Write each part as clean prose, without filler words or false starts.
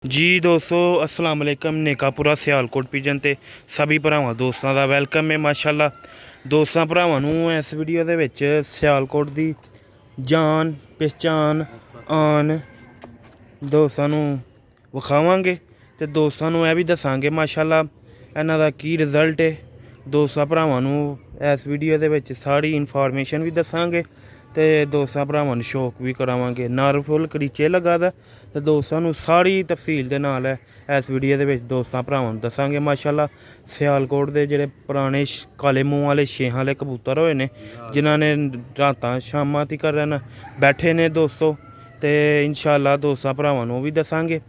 जी दोस्तों अस्सलाम वालेकुम। नेकापुरा सियालकोट पिजन ते सभी भरावां दोस्तां दा वैलकम है। माशाअल्लाह दोस्तां भरावां नूं इस वीडियो दे विच सियालकोट दी जान पहचान आन दोस्तां नूं विखावांगे ते दोस्तां नूं भी दसांगे माशाअल्लाह इन्हां दा की रिजल्ट है। दोस्तां भरावां नूं इस वीडियो दे विच सारी इनफॉर्मेशन भी दसांगे ते दोस्तां भरावां नूं शौक भी करावांगे। नर फुल करीचे लगा दा ते दोस्तां नूं सारी तफसील दे नाल इस वीडियो दे विच दोस्तां भरावां नूं दसांगे। माशाअल्लाह सियालकोट दे जेह्ड़े पुराने काले मूंह वाले छेहां वाले कबूतर होए ने जिन्हां ने रातां शामां तिकर बैठे ने दोस्तों ते इंशाअल्लाह दोस्तां भरावां नूं भी दसांगे।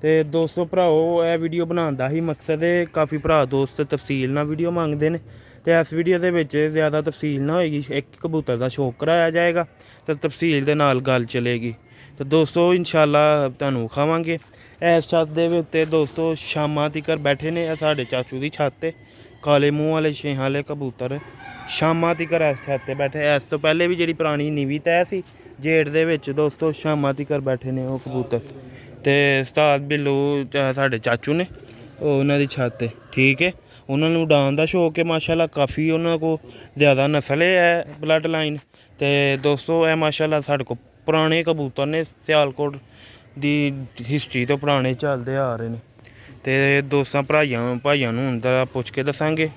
ते दोस्तों भराओ यह वीडियो बनाने दा ही मकसद है, काफ़ी भरा दोस्त तफसील नाल वीडियो मंगदे ने ते इस वीडियो दे विच ज़्यादा तफसील ना होएगी, एक कबूतर का शौक कराया जाएगा तो तफसील दे नाल गल चलेगी। तो दोस्तों इंशाअल्लाह तुहानूं खावांगे इस छत दे उत्ते दोस्तों शामां तिकर बैठे ने साढ़े चाचू दी छत ते काले मूंह वाले छेहां वाले कबूतर शामां तिकर इस छत ते बैठे। इस तो पहले भी जिहड़ी पुरानी नीवी तैह् सी जेठ दे विच दोस्तों शामां तिकर बैठे ने वो कबूतर ते उस्ताद बिल्लू साढ़े चाचू ने उन्हां दी छत ते ठीक है। उन्होंने उड़ान का शौक है माशाअल्लाह, काफ़ी उन्होंने को ज़्यादा नस्ल है ब्लड लाइन ते दोस्तों यह माशाअल्लाह साढ़े को पुराने कबूतर ने सियालकोट दी हिस्टरी तो पुराने चलते आ रहे हैं। तो दोस्तों भाइयों उनका पुछ के दसांगे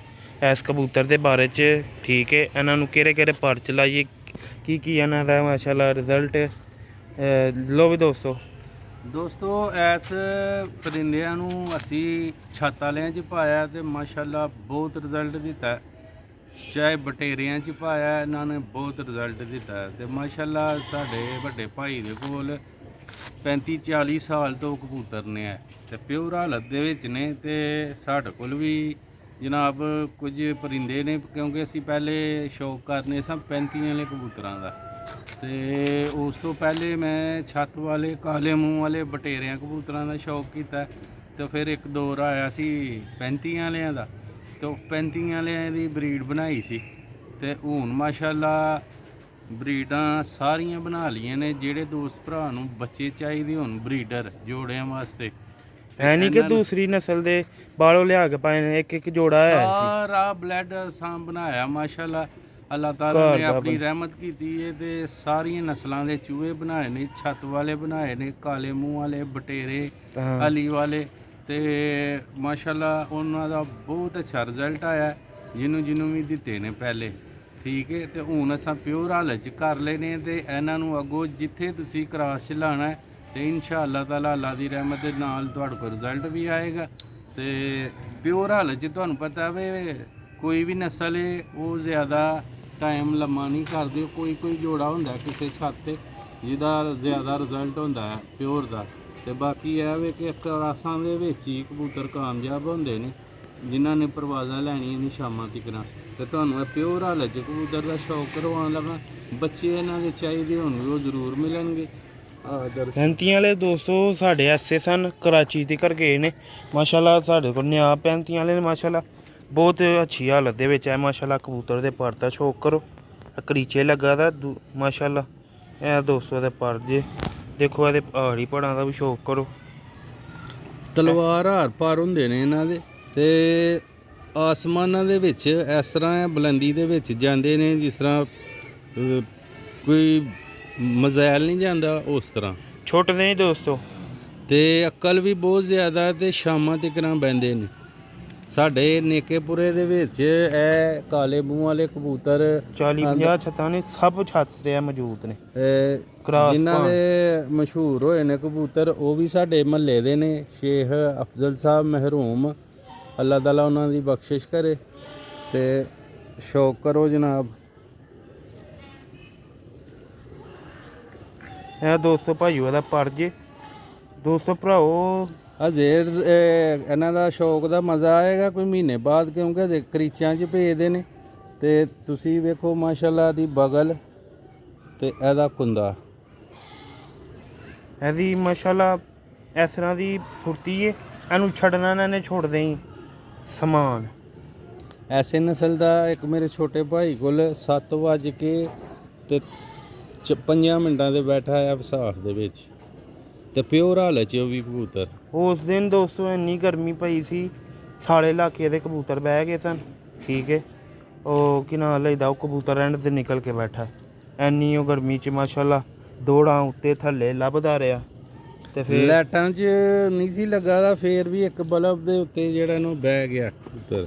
इस कबूतर के बारे च ठीक है। इन्हों केड़े पर्च लाइए की इन्हों का माशाअल्लाह रिजल्ट लो भी दोस्तों इस परिंदिਆਂ ਨੂੰ ਅਸੀਂ ਛੱਤ ਵਾਲਿਆਂ 'ਚ ਪਾਇਆ ਤੇ ਮਾਸ਼ਾਅੱਲਾ ਬਹੁਤ ਰਿਜ਼ਲਟ ਦਿੱਤਾ। ਚਾਹੇ ਬਟੇਰਿਆਂ 'ਚ ਪਾਇਆ ਇਹਨਾਂ ਨੇ ਬਹੁਤ ਰਿਜ਼ਲਟ ਦਿੱਤਾ ਤੇ ਮਾਸ਼ਾਅੱਲਾ ਸਾਡੇ ਵੱਡੇ ਭਾਈ ਦੇ ਕੋਲ 35-40 ਸਾਲ ਤੋਂ ਕਬੂਤਰ ਨੇ ਆ ਤੇ ਪਿਓਰ ਹਾਲਤ ਦੇ ਵਿੱਚ ਨੇ ਤੇ ਸਾਡੇ ਕੋਲ ਵੀ ਜਨਾਬ ਕੁਝ ਪਰਿੰਦੇ ਨੇ ਕਿਉਂਕਿ ਅਸੀਂ ਪਹਿਲੇ ਸ਼ੌਕ ਕਰਨੇ ਸਾਂ 35 ਵਾਲੇ ਕਬੂਤਰਾਂ ਦਾ ਤੇ ਉਸ ਤੋਂ ਪਹਿਲੇ ਮੈਂ ਛੱਤ ਵਾਲੇ ਕਾਲੇ ਮੂੰਹ ਵਾਲੇ ਬਟੇਰਿਆਂ ਕਬੂਤਰਾਂ ਦਾ ਸ਼ੌਕ ਕੀਤਾ ਤੇ ਫਿਰ ਇੱਕ ਦੌਰ ਆਇਆ ਸੀ 35 ਵਾਲਿਆਂ ਦਾ ਤੇ 35 ਵਾਲਿਆਂ ਦੀ ਬਰੀਡ ਬਣਾਈ ਸੀ ਤੇ ਹੁਣ ਮਾਸ਼ਾਅੱਲਾ ਬਰੀਡਾਂ ਸਾਰੀਆਂ ਬਣਾ ਲਈਆਂ ਨੇ। ਜਿਹੜੇ ਦੋਸਤ ਭਰਾ ਨੂੰ ਬੱਚੇ ਚਾਹੀਦੇ ਹੁਣ ਬਰੀਡਰ ਜੋੜਿਆਂ ਵਾਸਤੇ है नहीं कि दूसरी नस्ल दे बालों लिया के पाए एक जोड़ा है सारा ब्लड सां बनाया माशाअल्लाह। अल्लाह ताला ने अपनी रहमत की है ते सारियां नस्लों के चूहे बनाए ने, छत वाले बनाए ने, काले मूँह वाले बटेरे अली वाले ते माशाअल्लाह उन्हों का बहुत अच्छा रिजल्ट आया जिन्हों भी दिते ने पहले ठीक है। तो हुण असां प्योर हालत च कर लेने ते इन्हां नूं अगों जिथे तुसीं क्रॉस च लाना है तो इंशाअल्लाह ताला अल्लाह की रहमत के नाल तुहाडे कोल रिजल्ट भी आएगा। तो प्योर हालत च तुहानूं पता वे कोई भी नस्ल है वो ज़्यादा टाइम लम्मा नहीं करते। कोई जोड़ा होंदा किसी छत ते जिहदा ज़्यादा रिजल्ट होंदा है प्योर का। तो बाकी यह वे कि क्लासां दे विच ही कबूतर कामयाब होंदे ने जिन्हां ने परवाज़ां लैणियां ने शामां तिकरां। तो तुहानूं प्योर हालत च कबूतर का शौक करवाउण लगा बच्चे इन्हां दे चाहीदे होण वो जरूर मिलणगे। 35 वाले दोस्तों साढ़े ऐसे सन कराची तक गए ने माशाअल्लाह। साढ़े को नया 35 वाले ने माशाअल्लाह बहुत अच्छी हालत दे विच है माशाअल्लाह। कबूतर दे पर दा शौक करो करीचे लगा दा माशाअल्लाह। ए दोस्तों दे पर जे देखो ये पहाड़ी पड़ा का भी शौक करो। तलवार हार पार होंदे ने इन्हां दे ते आसमानां दे विच इस तरह बुलंदी दे विच जांदे ने जिस तरह कोई मज़ैल नहीं जाता उस तरह छुट नहीं दोस्तों। तो अकल भी बहुत ज़्यादा तो शामां तिकरां बहंदे ने। साढ़े नेकेपुरे दे विच ए काले मूँह वाले कबूतर 40-50 छत्तां ने सब छत ते मौजूद ने जिन्हां दे मशहूर होए ने कबूतर वो भी साढ़े महल्ले दे ने। शेख अफजल साहब महरूम अल्लाह ताला उन्हां दी बख्शिश करे ते शौक करो जनाब। ਇਹ ਦੋਸਤੋ ਭਾਈਓ ਦਾ ਪਰ ਜੇ ਦੋਸਤੋ ਭਰਾਓ ਹਜੇ ਇਹਨਾਂ ਦਾ ਸ਼ੌਕ ਦਾ ਮਜ਼ਾ ਆਏਗਾ ਕੋਈ ਮਹੀਨੇ ਬਾਅਦ ਕਿਉਂਕਿ ਹਜੇ ਕਰੀਚਾਂ 'ਚ ਭੇਜਦੇ ਨੇ। ਤੇ ਤੁਸੀਂ ਵੇਖੋ ਮਾਸ਼ਾਅੱਲਾ ਦੀ ਬਗਲ ਤੇ ਇਹਦਾ ਕੁੰਦਾ ਇਹਦੀ ਮਾਸ਼ਾਅੱਲਾ ਇਸ ਤਰ੍ਹਾਂ ਦੀ ਫੁਰਤੀ ਏ ਇਹਨੂੰ ਛੱਡਣਾ ਨਾ ਨੇ ਛੋੜਦੇ ਹੀ ਸਮਾਨ। ਐਸੇ ਨਸਲ ਦਾ ਇੱਕ ਮੇਰੇ ਛੋਟੇ ਭਾਈ ਕੋਲ 7 ਵਜ ਕੇ ਤੇ 5 ਮਿੰਟਾਂ ਦੇ ਬੈਠਾ ਆ ਵਿਸਾਖ ਦੇ ਵਿੱਚ ਤੇ ਪਿਓਰ ਹਾਲਤ 'ਚ ਉਹ ਵੀ ਕਬੂਤਰ ਉਸ ਦਿਨ ਦੋਸਤੋ ਇੰਨੀ ਗਰਮੀ ਪਈ ਸੀ, ਸਾਰੇ ਇਲਾਕੇ ਦੇ ਕਬੂਤਰ ਬਹਿ ਗਏ ਸਨ। ਠੀਕ ਹੈ, ਉਹ ਕੀ ਨਾਂ ਲਈਦਾ, ਉਹ ਕਬੂਤਰ ਐਂਡ ਤੇ ਨਿਕਲ ਕੇ ਬੈਠਾ। ਇੰਨੀ ਉਹ ਗਰਮੀ 'ਚ ਮਾਸ਼ਾਅੱਲਾ ਦੌੜਾਂ ਉੱਤੇ ਥੱਲੇ ਲੱਭਦਾ ਰਿਹਾ। ਤੇ ਫਿਰ ਲਾਈਟਾਂ 'ਚ ਨਹੀਂ ਸੀ ਲੱਗਾ ਦਾ, ਫੇਰ ਵੀ ਇੱਕ ਬਲਬ ਦੇ ਉੱਤੇ ਜਿਹੜਾ ਨੂੰ ਬਹਿ ਗਿਆ ਕਬੂਤਰ।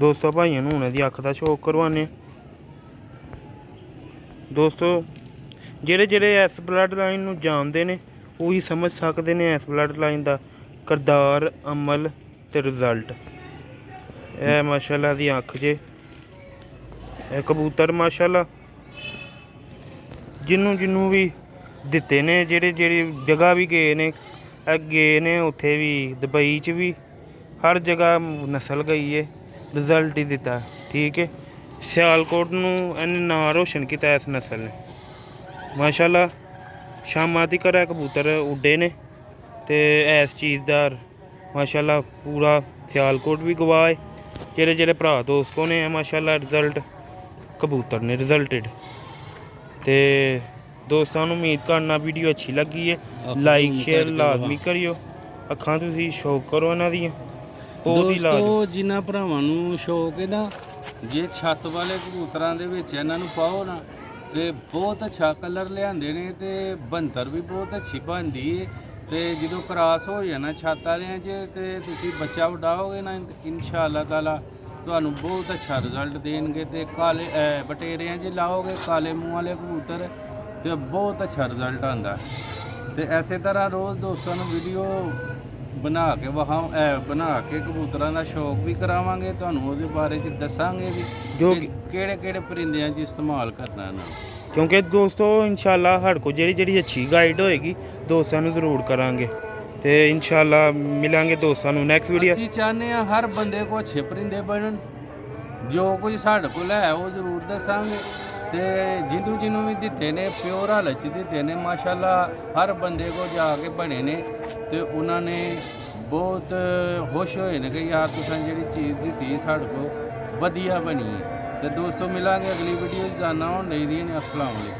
ਦੋਸਤੋ ਭਾਈਆਂ ਨੂੰ ਹੁਣ ਇਹਦੀ ਅੱਖ ਦਾ ਸ਼ੌਕ ਕਰਵਾਉਂਦੇ। ਦੋਸਤੋ ਜਿਹੜੇ ਜਿਹੜੇ ਇਸ ਬਲੱਡ ਲਾਈਨ ਨੂੰ ਜਾਣਦੇ ਨੇ ਉਹੀ ਸਮਝ ਸਕਦੇ ਨੇ ਇਸ ਬਲੱਡ ਲਾਈਨ ਦਾ ਕਿਰਦਾਰ, ਅਮਲ ਤੇ ਰਿਜ਼ਲਟ। ਇਹ ਮਾਸ਼ਾਅੱਲਾ ਦੀ ਅੱਖ ਜੇ, ਇਹ ਕਬੂਤਰ ਮਾਸ਼ਾਅੱਲਾ ਜਿਹਨੂੰ ਵੀ ਦਿੱਤੇ ਨੇ, ਜਿਹੜੀ ਜਗ੍ਹਾ ਵੀ ਗਏ ਨੇ ਉੱਥੇ ਵੀ, ਦੁਬਈ 'ਚ ਵੀ, ਹਰ ਜਗ੍ਹਾ ਨਸਲ ਗਈ ਹੈ, ਰਿਜ਼ਲਟ ਹੀ ਦਿੱਤਾ। ਠੀਕ ਹੈ, ਸਿਆਲਕੋਟ ਨੂੰ ਇਹਨੇ ਨਾਂ ਰੋਸ਼ਨ ਕੀਤਾ ਇਸ ਨਸਲ ਨੇ ਮਾਸ਼ਾਅੱਲਾ। ਸ਼ਾਮਾਂ ਤੀਕਰ ਇਹ ਕਬੂਤਰ ਉੱਡੇ ਨੇ ਤੇ ਇਸ ਚੀਜ਼ ਦਾ ਮਾਸ਼ਾਅੱਲਾ ਪੂਰਾ ਸਿਆਲਕੋਟ ਵੀ ਗਵਾਹ ਹੈ। ਜਿਹੜੇ ਭਰਾ ਦੋਸਤੋਂ ਨੇ ਮਾਸ਼ਾਅੱਲਾ ਰਿਜ਼ਲਟ ਕਬੂਤਰ ਨੇ ਰਿਜ਼ਲਟਡ। ਤੇ ਦੋਸਤਾਂ ਨੂੰ ਉਮੀਦ ਕਰਨਾ ਵੀਡੀਓ ਅੱਛੀ ਲੱਗੀ ਹੈ, ਲਾਈਕ ਸ਼ੇਅਰ ਲਾਜ਼ਮੀ ਕਰਿਓ। ਅੱਖਾਂ ਤੁਸੀਂ ਸ਼ੌਕ ਕਰੋ ਇਹਨਾਂ ਦੀਆਂ ਬਹੁਤ ਹੀ ਦੋਸਤੋ ਜਿਨ੍ਹਾਂ ਭਰਾਵਾਂ ਨੂੰ ਸ਼ੌਕ ਹੈ ਨਾ, ਜੇ ਛੱਤ ਵਾਲੇ ਕਬੂਤਰਾਂ ਦੇ ਵਿੱਚ ਇਹਨਾਂ ਨੂੰ ਪਾਓ ਨਾ ਤੇ ਬਹੁਤ ਅੱਛਾ ਕਲਰ ਲਿਆਂਦੇ ਨੇ ਤੇ ਬਣਤਰ ਵੀ ਬਹੁਤ ਅੱਛੀ ਬਣਦੀ ਹੈ। ਤੇ ਜਦੋਂ ਕ੍ਰਾਸ ਹੋ ਜਾਣਾ ਛੱਤ ਵਾਲਿਆਂ 'ਚ ਤੇ ਤੁਸੀਂ ਬੱਚਾ ਵਡਾਓਗੇ ਨਾ, ਇਨਸ਼ਾਅੱਲਾ ਤਾਲਾ ਤੁਹਾਨੂੰ ਬਹੁਤ ਅੱਛਾ ਰਿਜ਼ਲਟ ਦੇਣਗੇ। ਤੇ ਕਾਲੇ ਬਟੇਰਿਆਂ 'ਚ ਲਾਓਗੇ ਕਾਲੇ ਮੂੰਹ ਵਾਲੇ ਕਬੂਤਰ ਤੇ ਬਹੁਤ ਅੱਛਾ ਰਿਜ਼ਲਟ ਆਉਂਦਾ। ਤੇ ਐਸੇ ਤਰ੍ਹਾਂ ਰੋਜ਼ ਦੋਸਤਾਂ ਨੂੰ ਵੀਡੀਓ ਬਣਾ ਕੇ ਕਬੂਤਰਾਂ ਦਾ ਸ਼ੌਕ ਵੀ ਕਰਾਵਾਂਗੇ, ਤੁਹਾਨੂੰ ਉਹਦੇ ਬਾਰੇ 'ਚ ਦੱਸਾਂਗੇ ਵੀ ਕਿਹੜੇ ਪਰਿੰਦਿਆਂ 'ਚ ਇਸਤੇਮਾਲ ਕਰਨਾ ਇਹਨਾਂ ਨੂੰ। ਕਿਉਂਕਿ ਦੋਸਤੋ ਇਨਸ਼ਾਅੱਲਾ ਸਾਡੇ ਕੋਲ ਜਿਹੜੀ ਅੱਛੀ ਗਾਈਡ ਹੋਏਗੀ ਦੋਸਤਾਂ ਨੂੰ ਜ਼ਰੂਰ ਕਰਾਂਗੇ। ਤੇ ਇਨਸ਼ਾਅੱਲਾ ਮਿਲਾਂਗੇ ਦੋਸਤਾਂ ਨੂੰ ਨੈਕਸਟ ਵੀਡੀਓ। ਅਸੀਂ ਚਾਹੁੰਦੇ ਹਾਂ ਹਰ ਬੰਦੇ ਕੋਲ ਅੱਛੇ ਪਰਿੰਦੇ ਬਣਨ, ਜੋ ਕੁਝ ਸਾਡੇ ਕੋਲ ਹੈ ਉਹ ਜ਼ਰੂਰ ਦੱਸਾਂਗੇ। ਤੇ ਜਿਹਨੂੰ ਵੀ ਦਿੱਤੇ ਨੇ ਪਿਓਰ ਹਾਲਤ 'ਚ ਦਿੱਤੇ ਨੇ ਮਾਸ਼ਾਅੱਲਾ, ਹਰ ਬੰਦੇ ਕੋਲ ਜਾ ਕੇ ਬਣੇ ਨੇ ਤੇ ਉਹਨਾਂ ਨੇ ਬਹੁਤ ਖੁਸ਼ ਹੋਏ ਨੇ ਕਿ ਯਾਰ ਤੁਸੀਂ ਜਿਹੜੀ ਚੀਜ਼ ਦਿੱਤੀ ਸਾਡੇ ਕੋਲ ਵਧੀਆ ਬਣੀ ਹੈ। ਤੇ ਦੋਸਤੋ ਮਿਲਾਂਗੇ ਅਗਲੀ ਵੀਡੀਓ 'ਚ, ਜਾਣਾ ਹੁਣ ਨਹੀਂ ਰਹੀ ਨੇ। ਅਸਲਾਮ ਵਾਲੇਕੁਮ।